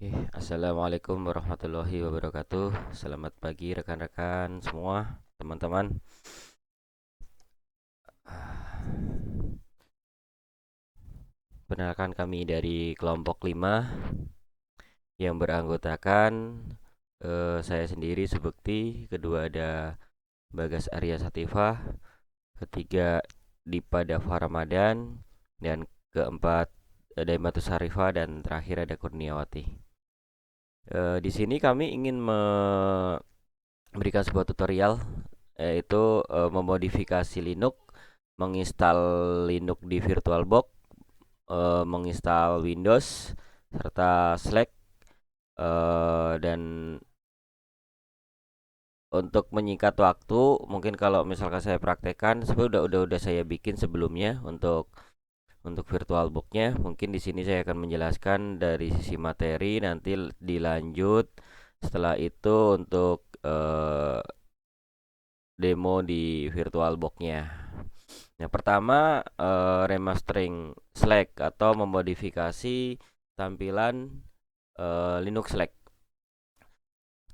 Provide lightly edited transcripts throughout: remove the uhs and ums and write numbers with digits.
Oke, assalamualaikum warahmatullahi wabarakatuh. Selamat pagi rekan-rekan semua, teman-teman. Perkenalkan kami dari kelompok 5 yang beranggotakan saya sendiri Subekti, kedua ada Bagas Arya Satifah, ketiga Dipa Dava Ramadan, dan keempat Daimatus Sarifah, dan terakhir ada Kurniawati. Di sini kami ingin memberikan sebuah tutorial yaitu memodifikasi Linux, menginstal Linux di VirtualBox, menginstal Windows serta Slack, dan untuk menyingkat waktu, mungkin kalau misalkan saya praktekkan sebenarnya udah saya bikin sebelumnya untuk VirtualBox-nya. Mungkin di sini saya akan menjelaskan dari sisi materi, nanti dilanjut setelah itu untuk demo di VirtualBox-nya. Yang pertama, remastering Slack atau memodifikasi tampilan Linux Slack.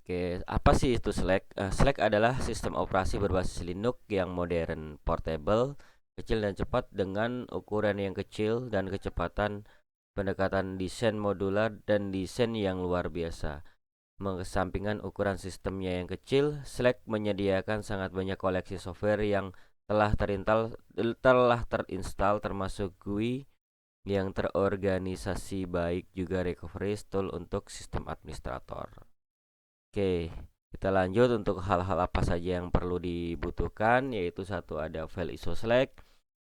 Oke, apa sih itu Slack? Slack adalah sistem operasi berbasis Linux yang modern, portable, kecil dan cepat dengan ukuran yang kecil dan kecepatan pendekatan desain modular dan desain yang luar biasa. Mengesampingkan ukuran sistemnya yang kecil, Slack menyediakan sangat banyak koleksi software yang telah terinstall termasuk GUI yang terorganisasi baik juga recovery tool untuk sistem administrator. Oke, kita lanjut untuk hal-hal apa saja yang perlu dibutuhkan, yaitu satu ada file ISO Slack,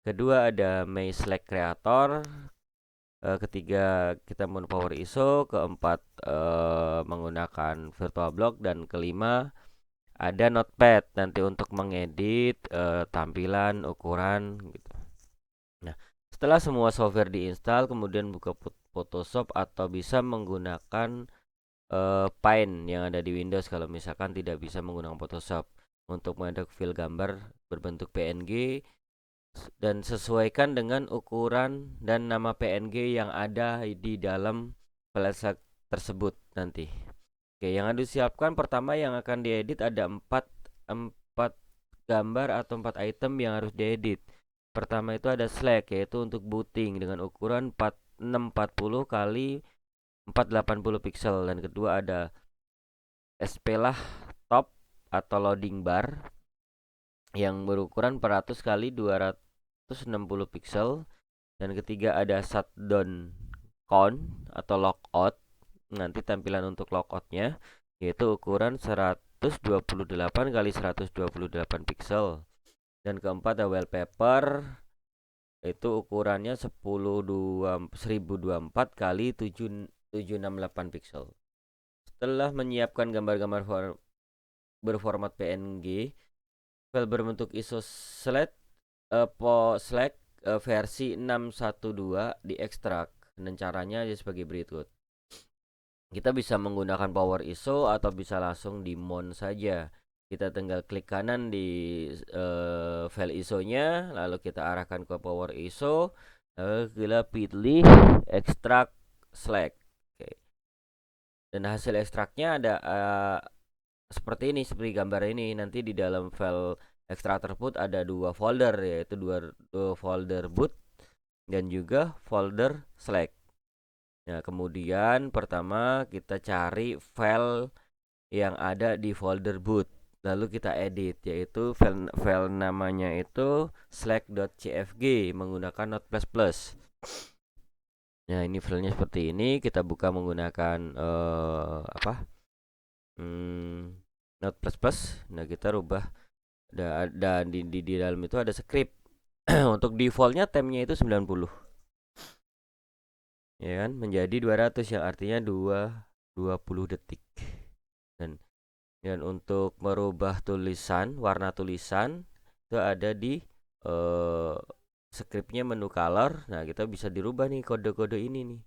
kedua ada My Slack Creator, ketiga kita menggunakan Power ISO, keempat menggunakan VirtualBox, dan kelima ada Notepad nanti untuk mengedit tampilan, ukuran gitu. Nah, setelah semua software diinstal, kemudian buka Photoshop atau bisa menggunakan Paint yang ada di Windows kalau misalkan tidak bisa menggunakan Photoshop untuk mengedit file gambar berbentuk PNG dan sesuaikan dengan ukuran dan nama PNG yang ada di dalam file tersebut nanti. Oke, yang harus disiapkan pertama yang akan diedit ada 4 gambar atau 4 item yang harus diedit. Pertama itu ada Slack, yaitu untuk booting dengan ukuran 640 kali 480 pixel, dan kedua ada SPlah top atau loading bar yang berukuran 400 kali 260 pixel, dan ketiga ada shutdown count atau logout, nanti tampilan untuk logoutnya yaitu ukuran 128 kali 128 pixel, dan keempat ada wallpaper, itu ukurannya 1024 kali 768 pixel. Setelah menyiapkan gambar-gambar berformat PNG, file berbentuk ISO Slack versi 612 diekstrak, dan caranya sebagai berikut. Kita bisa menggunakan Power ISO atau bisa langsung di mount saja. Kita tinggal klik kanan di file ISO-nya, lalu kita arahkan ke Power ISO, lalu kita pilih extract Slack. Oke. Dan hasil ekstraknya ada seperti ini, seperti gambar ini. Nanti di dalam file ekstrak tersebut ada dua folder, yaitu dua folder boot dan juga folder Slack. Nah, kemudian pertama kita cari file yang ada di folder boot, lalu kita edit, yaitu file namanya itu slack.cfg menggunakan Notepad++. Nah, ini filenya seperti ini. Kita buka menggunakan Notepad++. Nah, kita rubah dan di dalam itu ada script. Untuk defaultnya temnya itu 90, ya kan, menjadi 200, yang artinya 20 detik. Dan untuk merubah warna tulisan itu ada di scriptnya menu color. Nah, kita bisa dirubah nih kode-kode ini nih.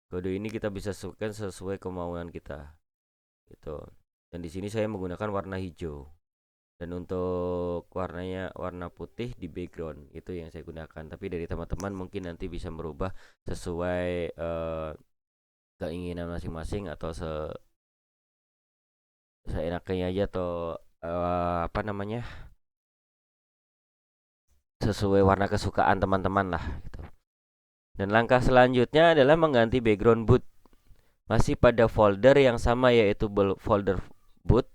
Kode ini kita bisa sesuai kemauan kita. Gitu. Dan di sini saya menggunakan warna hijau. Dan untuk warnanya warna putih di background itu yang saya gunakan. Tapi dari teman-teman mungkin nanti bisa merubah sesuai keinginan masing-masing atau seenaknya aja atau apa namanya, sesuai warna kesukaan teman-teman lah gitu. Dan langkah selanjutnya adalah mengganti background boot. Masih pada folder yang sama yaitu folder boot.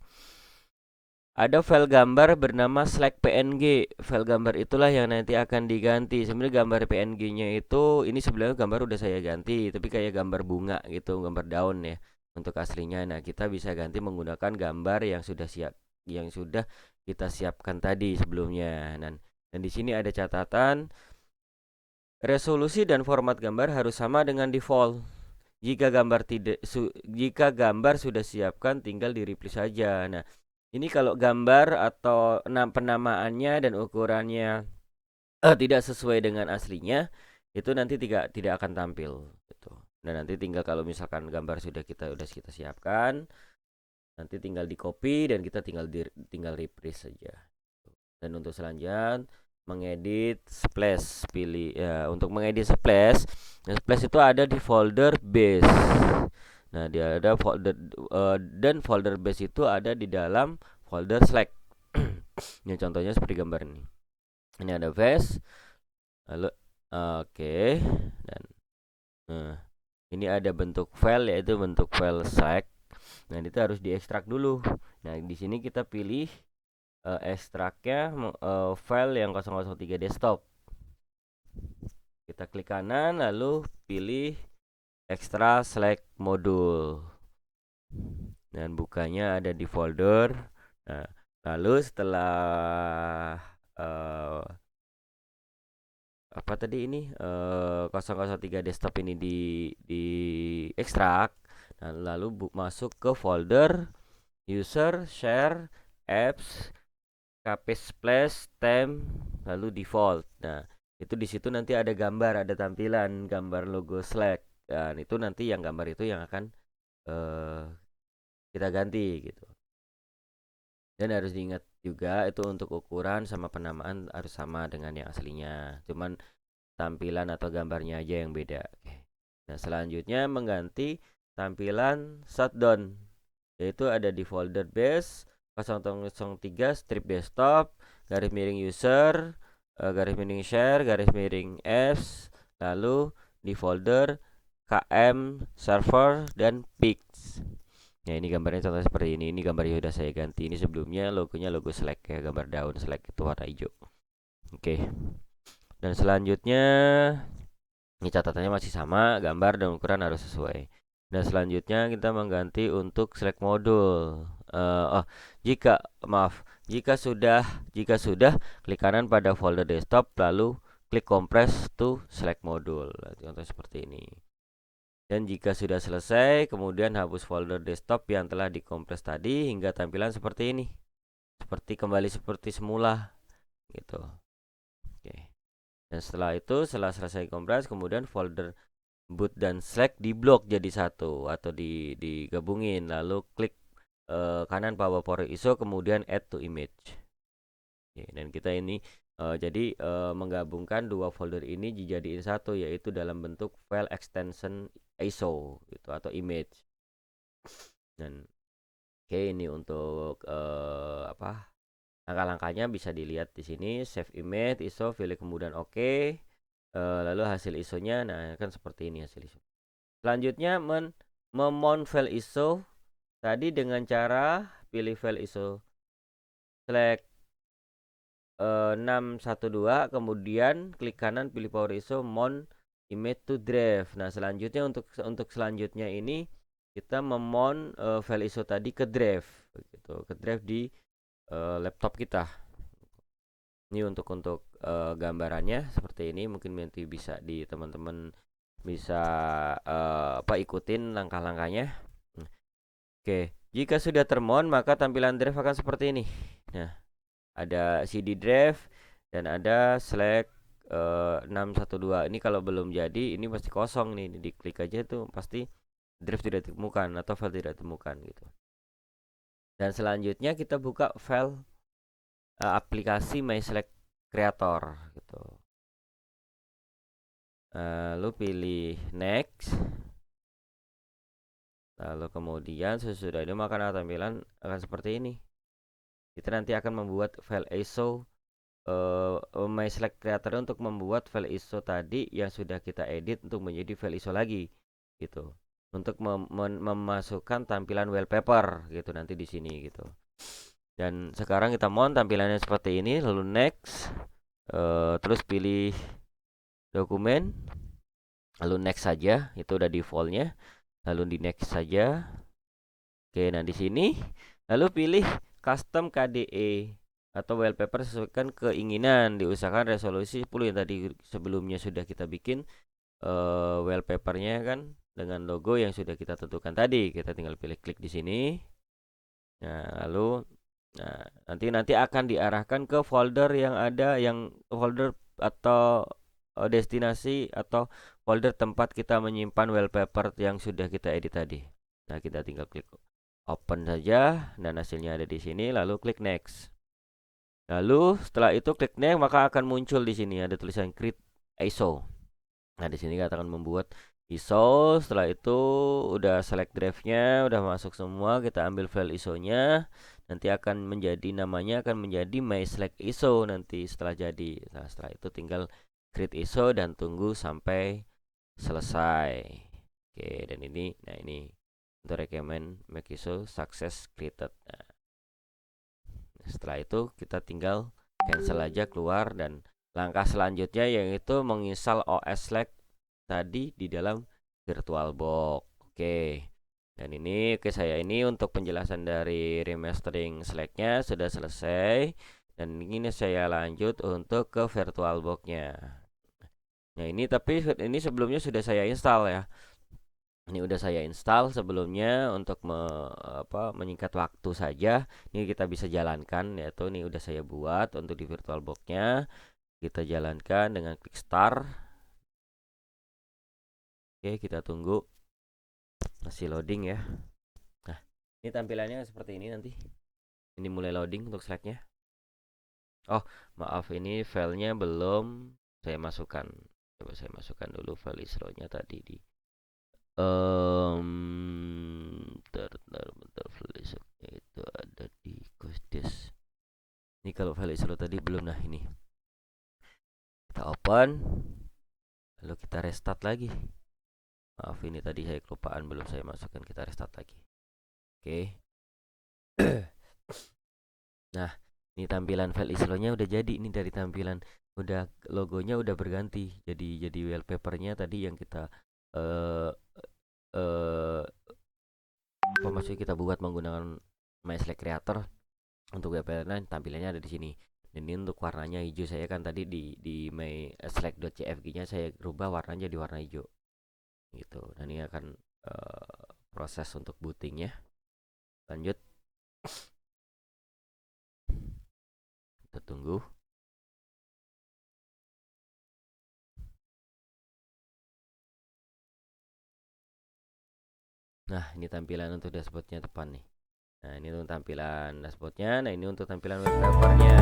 Ada file gambar bernama slack png. File gambar itulah yang nanti akan diganti. Sebenarnya gambar png-nya itu, ini sebenarnya gambar udah saya ganti, tapi kayak gambar bunga gitu, gambar daun ya untuk aslinya. Nah, kita bisa ganti menggunakan gambar yang sudah kita siapkan tadi sebelumnya. Dan di sini ada catatan, resolusi dan format gambar harus sama dengan default. Jika gambar sudah siapkan, tinggal di-replace saja. Nah, ini kalau gambar atau penamaannya dan ukurannya tidak sesuai dengan aslinya, itu nanti tidak akan tampil gitu. Dan nanti tinggal kalau misalkan gambar sudah kita siapkan, nanti tinggal di copy dan kita tinggal reprise saja. Dan untuk selanjutnya mengedit splash, pilih ya. Untuk mengedit splash, splash itu ada di folder base. Nah, dia ada folder dan folder base itu ada di dalam folder Slack. Ini contohnya seperti gambar ini. Ini ada base, lalu oke, dan ini ada bentuk file yaitu bentuk file Slack. Nah, itu harus diekstrak dulu. Nah, di sini kita pilih ekstraknya file yang 003 desktop. Kita klik kanan lalu pilih extra Slack modul. Dan bukanya ada di folder. Nah, lalu setelah apa tadi ini 003 desktop ini di ekstrak, nah, lalu masuk ke folder user, share, apps, kp splash, temp, lalu default. Nah, itu di situ nanti ada gambar, ada tampilan gambar logo Slack. Dan itu nanti yang gambar itu yang akan kita ganti gitu. Dan harus diingat juga itu untuk ukuran sama penamaan harus sama dengan yang aslinya. Cuman tampilan atau gambarnya aja yang beda. Nah, selanjutnya mengganti tampilan shutdown, yaitu ada di folder base 003 strip desktop, garis miring user, garis miring share, garis miring apps, lalu di folder km server dan pics. Ya, ini gambarnya contoh seperti ini. Ini gambarnya sudah saya ganti. Ini sebelumnya logonya logo Slack ya, gambar daun Slack itu warna hijau. Oke. Dan selanjutnya ini catatannya masih sama, gambar dan ukuran harus sesuai. Dan selanjutnya kita mengganti untuk Slack modul. Jika sudah klik kanan pada folder desktop lalu klik compress to Slack modul. Contoh seperti ini. Dan jika sudah selesai, kemudian hapus folder desktop yang telah dikompres tadi hingga tampilan seperti ini. Kembali seperti semula gitu. Oke. Dan setelah selesai kompres, kemudian folder boot dan Slack diblok jadi satu atau digabungin, lalu klik kanan power ISO kemudian add to image. Oke, dan kita ini jadi menggabungkan dua folder ini dijadiin satu, yaitu dalam bentuk file extension ISO gitu atau image. Dan oke, ini untuk langkah-langkahnya bisa dilihat di sini. Save image ISO, pilih kemudian oke. Lalu hasil ISO-nya, nah kan seperti ini hasil ISO. Selanjutnya memount file ISO tadi dengan cara pilih file ISO Slack 612, kemudian klik kanan pilih power ISO mount image to drive. Nah, selanjutnya untuk selanjutnya ini kita memount file ISO tadi ke drive gitu, ke drive di laptop kita. Ini untuk gambarannya seperti ini, mungkin nanti bisa teman-teman bisa ikutin langkah-langkahnya. Oke, jika sudah termount maka tampilan drive akan seperti ini. Nah, ada CD drive dan ada Slack 612. Ini kalau belum jadi ini pasti kosong nih, diklik aja tuh pasti drive tidak ditemukan atau file tidak ditemukan gitu. Dan selanjutnya kita buka file aplikasi My Slack Creator gitu. Lalu pilih next. Lalu kemudian sesudah ini maka tampilan akan seperti ini. Kita nanti akan membuat file ISO my select creator untuk membuat file ISO tadi yang sudah kita edit untuk menjadi file ISO lagi gitu. Untuk memasukkan tampilan wallpaper gitu nanti di sini gitu. Dan sekarang kita mau tampilannya seperti ini, lalu next, terus pilih dokumen, lalu next saja, itu udah defaultnya, lalu di next saja. Oke, nah di sini, lalu pilih custom KDE atau wallpaper sesuaikan keinginan, diusahakan resolusi 10 yang tadi sebelumnya sudah kita bikin wallpapernya kan dengan logo yang sudah kita tentukan tadi. Kita tinggal pilih klik di sini. Nah, lalu nanti akan diarahkan ke folder yang ada, yang folder atau destinasi atau folder tempat kita menyimpan wallpaper yang sudah kita edit tadi. Nah, kita tinggal klik open saja dan hasilnya ada di sini, lalu klik next. Lalu setelah itu klik next, maka akan muncul di sini ada tulisan create ISO. Nah, di sini kita akan membuat ISO. Setelah itu udah select drive-nya, udah masuk semua, kita ambil file ISO-nya. Nanti akan menjadi namanya akan menjadi my select ISO nanti setelah jadi. Nah, setelah itu tinggal create ISO dan tunggu sampai selesai. Oke, dan ini untuk recommend make ISO success created. Nah, setelah itu kita tinggal cancel aja, keluar, dan langkah selanjutnya yaitu menginstal OS Slack tadi di dalam VirtualBox. Oke. Dan ini saya ini untuk penjelasan dari remastering Slack-nya sudah selesai, dan ini saya lanjut untuk ke VirtualBox-nya. Nah, ini tapi ini sebelumnya sudah saya install ya. Ini udah saya install sebelumnya untuk menyingkat waktu saja. Ini kita bisa jalankan, yaitu ini udah saya buat untuk di VirtualBox-nya. Kita jalankan dengan klik start. Oke, kita tunggu masih loading ya. Nah, ini tampilannya seperti ini nanti. Ini mulai loading untuk Slack-nya. Oh, maaf, ini filenya belum saya masukkan. Coba saya masukkan dulu file ISO-nya tadi di bentar, file ISO-nya itu ada di Cosdes. Ini kalau file ISO tadi belum, nah ini. Kita open. Lalu kita restart lagi. Maaf, ini tadi saya kelupaan belum saya masukkan, kita restart lagi. Oke. Nah, ini tampilan file ISO-nya udah jadi. Ini dari tampilan udah logonya udah berganti. Jadi wallpapernya tadi yang kita eh maksudnya kita buat menggunakan MySlack Creator untuk wallpaper tampilannya ada di sini. Dan ini untuk warnanya hijau, saya kan tadi di myslack.cfg-nya saya rubah warnanya di warna hijau. Gitu. Dan ini akan proses untuk bootingnya. Lanjut. Kita tunggu. Nah, ini tampilan untuk dashboardnya depan nih. Nah, ini untuk tampilan dashboardnya. Nah, ini untuk tampilan wallpapernya.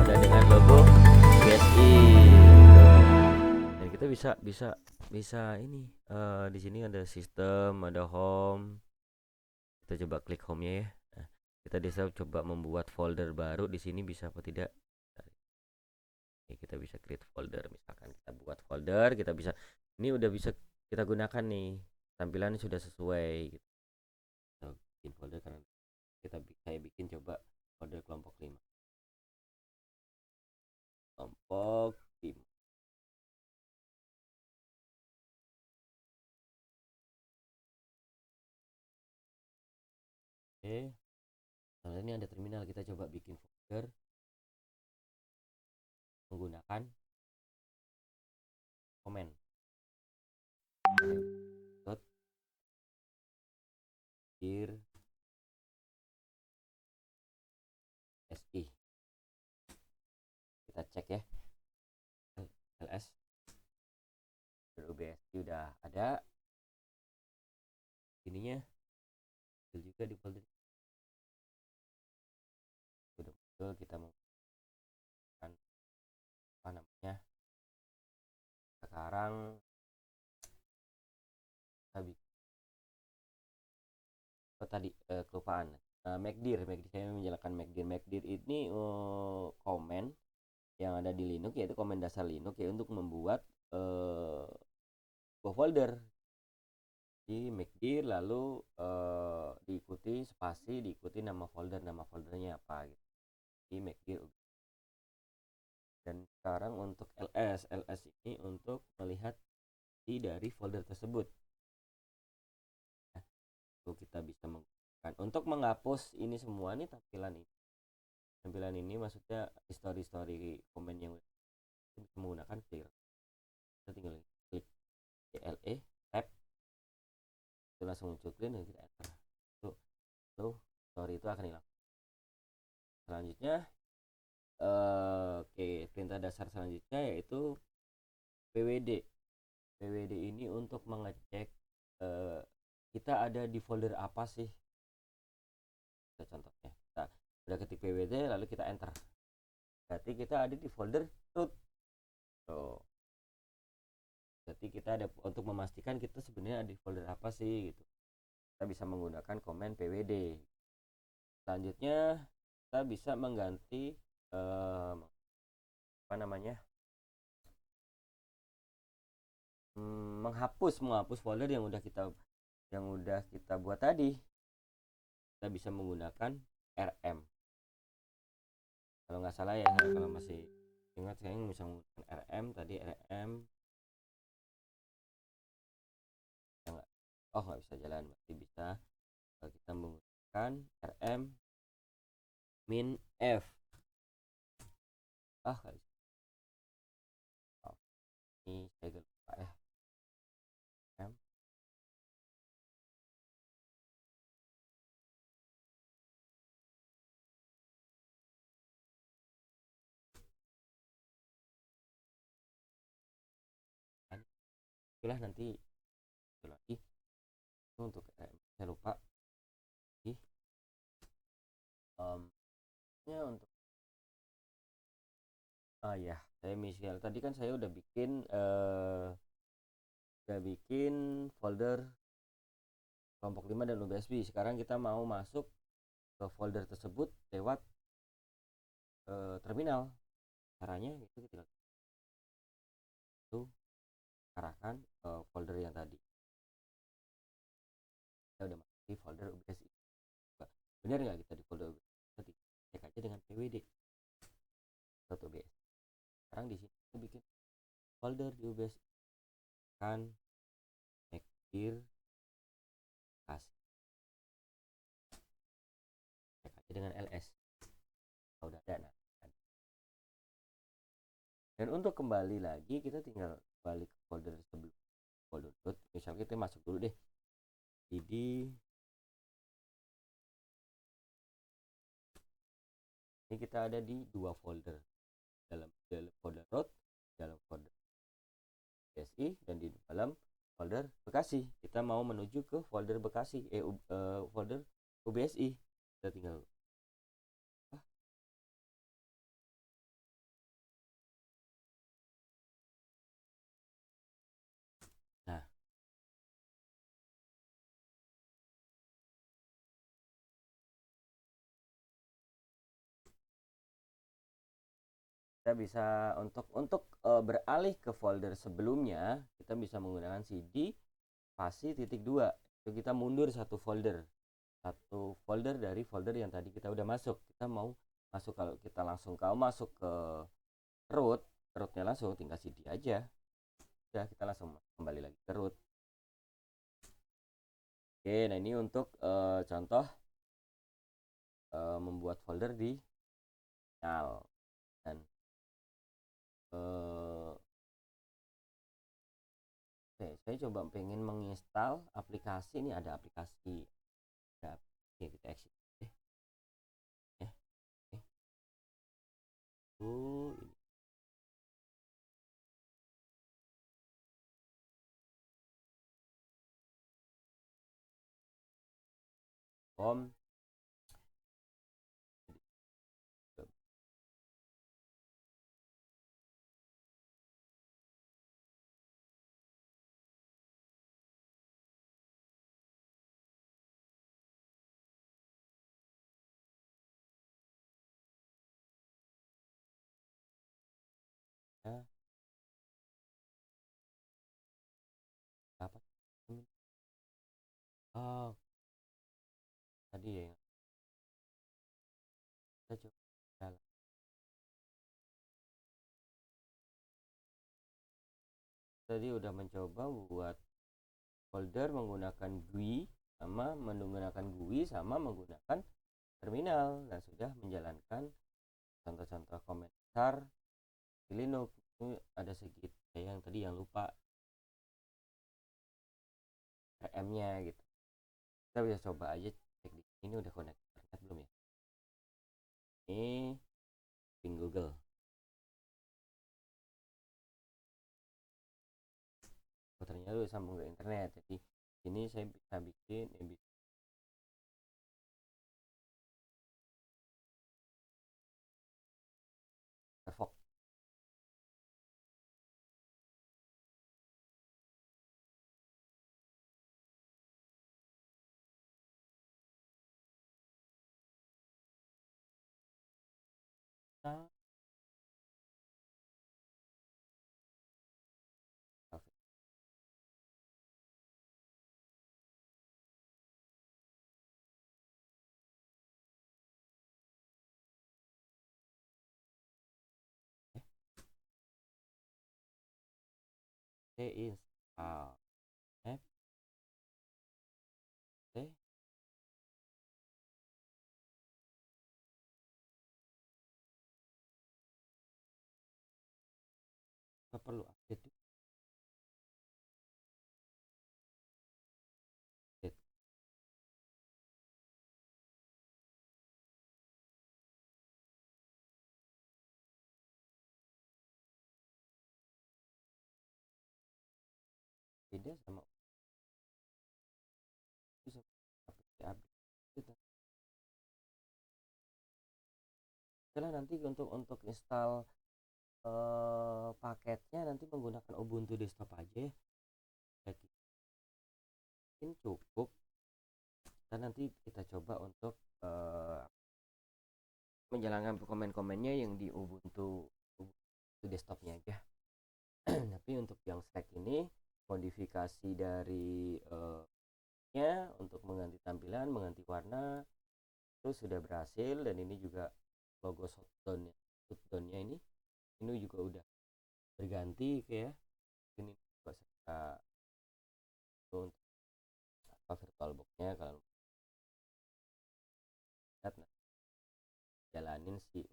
Udah dengan logo BSI. Dan kita bisa ini di sini ada sistem, ada home. Kita coba klik home-nya ya. Nah, kita bisa coba membuat folder baru di sini, bisa apa tidak? Oke, kita bisa create folder, misalkan kita buat folder, kita bisa, ini udah bisa kita gunakan nih, tampilannya sudah sesuai gitu. Kita bikin folder karena saya bikin coba folder kelompok 5. Kelompok 5. Oke. Nah, ini ada terminal, kita coba bikin folder menggunakan komen. Dot dir SI. Kita cek ya. LS UBSI udah ada. Ininya juga di folder. Sudah muncul, kita mau apa namanya? Sekarang kita bikin tadi kelupaan. Macdir saya menjelaskan Macdir ini komen yang ada di Linux, yaitu komen dasar Linux ya untuk membuat folder di Macdir, lalu diikuti spasi, diikuti nama foldernya apa gitu di Macdir. Dan sekarang untuk ls ini untuk melihat dari folder tersebut. Nah, itu kita bisa menggunakan untuk menghapus ini semua nih, tampilan ini maksudnya history komen yang bisa menggunakan clear. Kita tinggal klik CLE tab, itu langsung muncul clear dan kita enter. Tuh story itu akan hilang. Selanjutnya perintah dasar selanjutnya yaitu pwd ini untuk mengecek kita ada di folder apa sih. Contohnya kita udah ketik pwd lalu kita enter, berarti kita ada di folder root. Berarti kita ada untuk memastikan kita sebenarnya ada di folder apa sih gitu. Kita bisa menggunakan komen pwd. Selanjutnya kita bisa mengganti menghapus folder yang udah kita buat tadi. Kita bisa menggunakan rm. Kalau nggak salah ya, kalau masih ingat saya bisa menggunakan rm tadi. Nggak bisa jalan, berarti bisa kita menggunakan rm min f. Ini saya lupa ya. Itulah nanti itu lagi untuk saya lupa ya untuk ya saya misal tadi kan saya udah bikin folder kelompok 5 dan USB. Sekarang kita mau masuk ke folder tersebut lewat terminal. Caranya itu kita arahkan folder yang tadi. Kita udah masuk di folder UBSI. Benar nggak kita di folder UBSI? Cek aja dengan pwd .ubs. Sekarang di sini kita bikin folder di UBSI kan Macdir kasih. Cek aja dengan ls. Udah ada. Dan untuk kembali lagi kita tinggal balik ke folder sebelum folder root. Misal kita masuk dulu deh jadi ini kita ada di dua folder, dalam folder root, dalam folder BSI, dan di dalam folder Bekasi. Kita mau menuju ke folder Bekasi, folder UBSI. Kita tinggal kita bisa untuk beralih ke folder sebelumnya, kita bisa menggunakan cd spasi -2. Itu kita mundur satu folder dari folder yang tadi kita udah masuk. Kita mau masuk, kalau kita langsung masuk ke rootnya langsung tinggal cd aja. Ya, kita langsung kembali lagi ke root. Oke, nah ini untuk contoh membuat folder di terminal. Dan saya coba pengen menginstal aplikasi. Ini ada aplikasi. Oke, kita exit. Ini Oh, tadi ya kita coba jalan. Tadi udah mencoba buat folder menggunakan GUI sama menggunakan terminal, dan sudah menjalankan contoh-contoh komentar di Linux. Ini ada sedikit yang tadi yang lupa RM-nya gitu. Kita bisa coba aja cek di sini udah connect internet belum ya. Ini ping Google. Komputernya dulu sambung ke internet. Jadi ini saya bisa bikin Firefox. Nah, install app. Oke, kita perlu update. Beda sama bisa update. Setelah nanti untuk install paketnya nanti menggunakan Ubuntu desktop aja ya. Mungkin cukup. Dan nanti kita coba untuk menjalankan komen-komennya yang di Ubuntu desktopnya aja. Tapi untuk yang Slack ini modifikasi dari nya untuk mengganti tampilan, mengganti warna itu sudah berhasil, dan ini juga logo shutdownnya ini juga udah berganti kayak ini juga serta untuk VirtualBox-nya kalau lihat jalanin sih.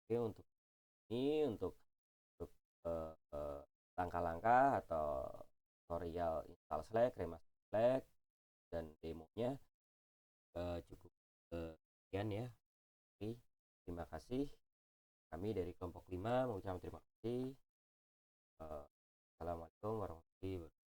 Oke, untuk ini untuk langkah-langkah atau tutorial install Slack, remaster Slack, dan demonya cukup sekian ya. Oke, terima kasih. Kami dari kelompok 5 mengucapkan terima kasih. Assalamualaikum warahmatullahi wabarakatuh.